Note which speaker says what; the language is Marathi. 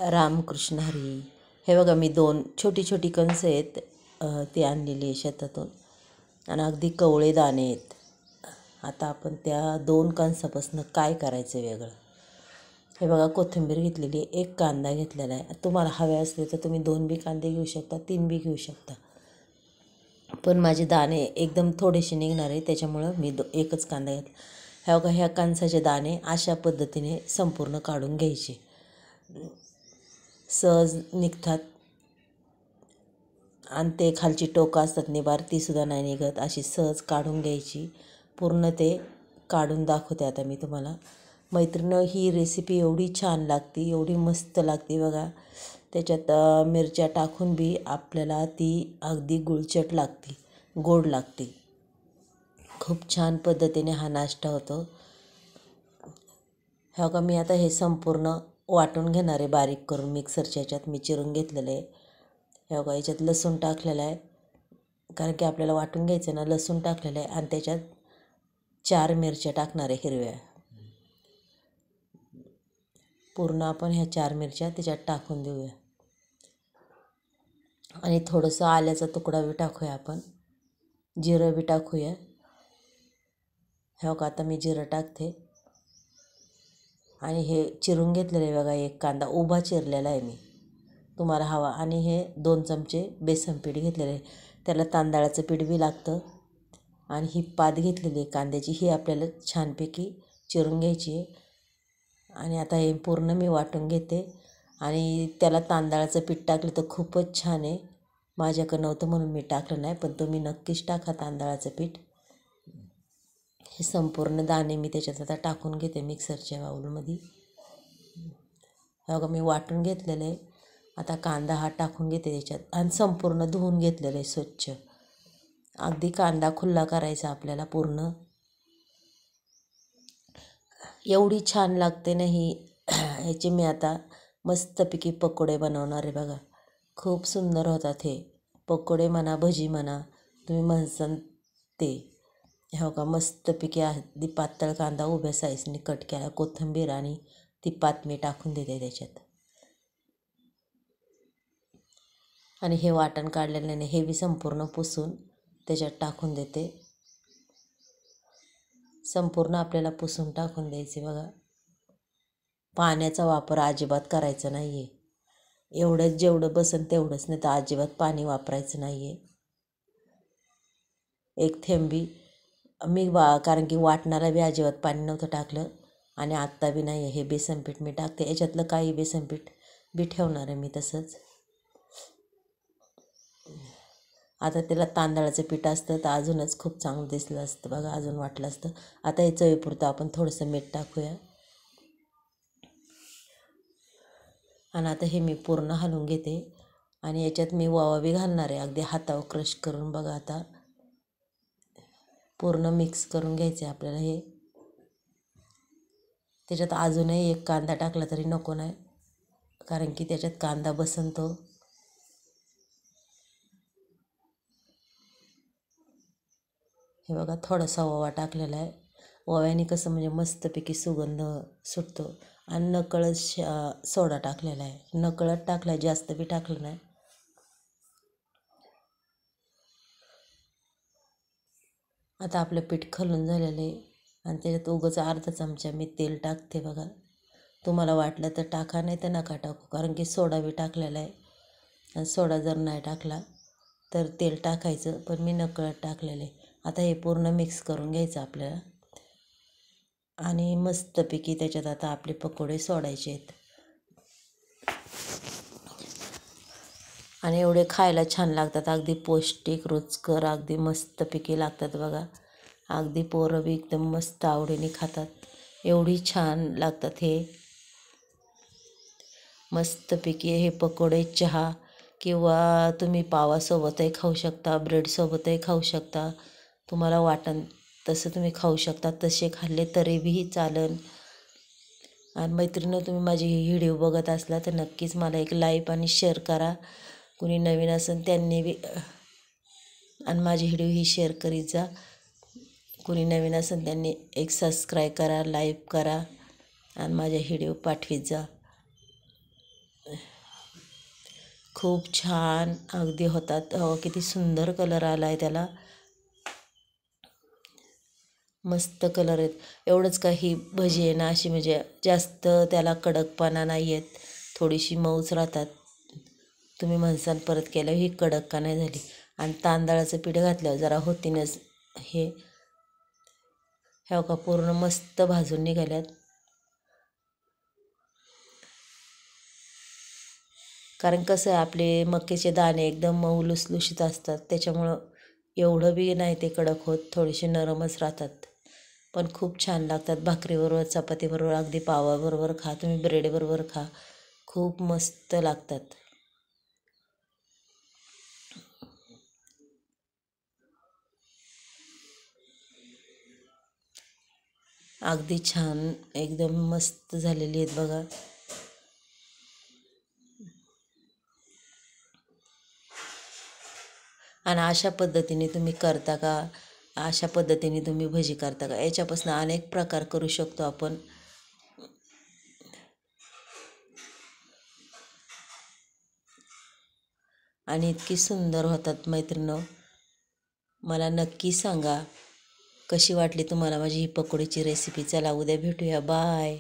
Speaker 1: रामकृष्ण हरी. हे बघा, मी 2 छोटी छोटी कणसं आहेत, ती आणलेली आहे शेतातून आणि अगदी कवळे दाणे आहेत. आता आपण त्या 2 कणसापासून काय करायचं वेगळं. हे बघा, कोथिंबीर घेतलेली आहे, 1 कांदा घेतलेला आहे. तुम्हाला हवे असले तर तुम्ही 2 बी कांदे घेऊ शकता, 3 बी घेऊ शकता. पण माझे दाणे एकदम थोडेसे निघणार आहे, त्याच्यामुळं मी 1च कांदा घेतला. हे बघा, ह्या कणसाचे दाणे अशा पद्धतीने संपूर्ण काढून घ्यायचे. सहज निघतात आणि ते खालची टोकं असतात निबार, तीसुद्धा नाही निघत. अशी सहज काढून घ्यायची. पूर्ण ते काढून दाखवते आता मी तुम्हाला. मैत्रिणींनो, ही रेसिपी एवढी छान लागते, एवढी मस्त लागते बघा. त्याच्यात मिरच्या टाकून बी आपल्याला ती अगदी गुळचट लागते, गोड लागते. खूप छान पद्धतीने हा नाश्ता होतो. हे बघा, मी आता हे संपूर्ण वाटून घेणार आहे बारीक करून. मिक्सरच्या ह्याच्यात मी चिरून घेतलेलं आहे. हे बघा, याच्यात लसूण टाकलेलं आहे, कारण की आपल्याला वाटून घ्यायचं ना. लसूण टाकलेलं आहे आणि त्याच्यात 4 मिरच्या टाकणार आहे हिरव्या. पूर्ण आपण ह्या 4 मिरच्या त्याच्यात टाकून देऊया आणि थोडंसं आल्याचा तुकडा बी टाकूया आपण. जिरं बी टाकूया. हे बघा, आता मी जिरं टाकते आणि हे चिरून घेतलेलं आहे बघा. 1 कांदा उभा चिरलेला आहे मी, तुम्हाला हवा. आणि हे 2 चमचे बेसन पीठ घेतलेलं आहे. त्याला तांदळाचं पीठ बी लागतं. आणि ही पात घेतलेली आहे कांद्याची, ही आपल्याला छानपैकी चिरून घ्यायची आहे. आणि आता हे पूर्ण मी वाटून घेते. आणि त्याला तांदळाचं पीठ टाकलं तर खूपच छान आहे. माझ्याकडं नव्हतं म्हणून मी टाकलं नाही, पण तुम्ही नक्कीच टाका तांदळाचं पीठ. हे संपूर्ण दाणे मी त्याच्यात आता टाकून घेते मिक्सरच्या बाउलमध्ये. बघा, मी वाटून घेतलेलं आहे. आता कांदा हा टाकून घेते त्याच्यात आणि संपूर्ण धुवून घेतलेलं आहे स्वच्छ. अगदी कांदा खुल्ला करायचा आपल्याला पूर्ण. एवढी छान लागते ना ही. ह्याचे मी आता मस्तपैकी पकोडे बनवणार आहे बघा. खूप सुंदर होतात हे पकोडे म्हणा, भजी म्हणा, तुम्ही म्हणसान ते. हे बघा, मस्तपैकी अगदी पातळ कांदा उभ्या साईजने कट केला, कोथिंबीर आणि ती पात मी टाकून देते त्याच्यात. आणि हे वाटण काढलेलं हे बी संपूर्ण पुसून त्याच्यात टाकून देते. संपूर्ण आपल्याला पुसून टाकून द्यायचे बघा. पाण्याचा वापर अजिबात करायचा नाही आहे. एवढंच जेवढं बसन तेवढंच, नाही तर अजिबात पाणी वापरायचं नाही आहे. 1 थेंबी मी कारण की वाटणारा बी अजिबात पाणी नव्हतं टाकलं आणि आत्ता बी नाही आहे. हे बेसन पीठ मी टाकते. याच्यातलं काही बेसन पीठ बी ठेवणार आहे मी तसंच. आता त्याला तांदळाचं पीठ असतं तर अजूनच खूप चांगलं दिसलं असतं बघा, अजून वाटलं असतं. आता हे चवीपुरतं आपण थोडंसं मीठ टाकूया. आणि आता हे मी पूर्ण हलवून घेते. आणि याच्यात मी ओवा बी घालणार आहे, अगदी हातावर क्रश करून बघा. आता पूर्ण मिक्स करून घ्यायचे आपल्याला हे. त्याच्यात अजूनही 1 कांदा टाकला तरी नको नाही, कारण की त्याच्यात कांदा बसनतो. हे बघा, थोडासा ओवा टाकलेला आहे. ओव्याने कसं म्हणजे मस्तपैकी सुगंध सुटतो. आणि नकळत सोडा टाकलेला आहे, नकळत टाकला, जास्त बी टाकलं नाही. आता आपलं पीठ खलून झालेलं आहे आणि त्याच्यात उगाच अर्धा चमचा मी तेल टाकते बघा. तुम्हाला वाटलं तर टाका, नाही तर नका टाकू, कारण की सोडा बी टाकलेला आहे. आणि सोडा जर नाही टाकला तर तेल टाकायचं, पण मी नकळत टाकलेलं आहे. आता हे पूर्ण मिक्स करून घ्यायचं आपल्याला. आणि मस्तपैकी त्याच्यात आता आपले पकोडे सोडायचे आहेत. आणि एवढे खायला छान लागतात, अगदी पौष्टिक, रुचकर, अगदी मस्तपैकी लागतात बघा. अगदी पोरं बी एकदम मस्त आवडीने खातात. एवढी छान लागतात हे. मस्तपैकी हे पकोडे चहा किंवा तुम्ही पावासोबतही खाऊ शकता, ब्रेडसोबतही खाऊ शकता. तुम्हाला वाटण तसं तुम्ही खाऊ शकता, तसे खाल्ले तरी बी चालेल. आणि मैत्रिणी, तुम्ही माझी ही व्हिडिओ बघत असला तर नक्कीच मला एक लाईक आणि शेअर करा. कुणी नवीन असेल त्यांनी बी आणि माझी व्हिडिओ ही शेअर करीत जा. कुणी नवीन असेल त्यांनी एक सबस्क्राईब करा, लाईक करा आणि माझ्या व्हिडिओ पाठवीत जा. खूप छान अगदी होतात. किती सुंदर कलर आला आहे त्याला, मस्त कलर आहेत. एवढंच का ही भजी आहे ना अशी म्हणजे जास्त त्याला कडकपणा नाही आहेत, थोडीशी मऊच राहतात. तुम्ही म्हणसाल परत केल्यावर ही कडक का नाही झाली. आणि तांदळाचं पीठ घातल्यावर जरा होतीनच हे. ह्या का पूर्ण मस्त भाजून निघाल्यात. कारण कसं आहे, आपले मक्याचे दाणे एकदम मऊ लुसलुशीत असतात, त्याच्यामुळं एवढं बी नाही ते कडक होत, थोडेसे नरमच राहतात. पण खूप छान लागतात. भाकरीबरोबर, चपातीबरोबर, अगदी पावाबरोबर खा, तुम्ही ब्रेडबरोबर खा, खूप मस्त लागतात. अगदी छान, एकदम मस्त झालेली आहेत बघा. आणि अशा पद्धतीने तुम्ही करता का? अशा पद्धतीने तुम्ही भजी करता का? याच्यापासून अनेक प्रकार करू शकतो आपण. आणि इतकी सुंदर होतात मैत्रिणींनो. मला नक्की सांगा कशी वाटली तुम्हाला माझी ही पकोडीची रेसिपी. चला उद्या भेटूया, बाय.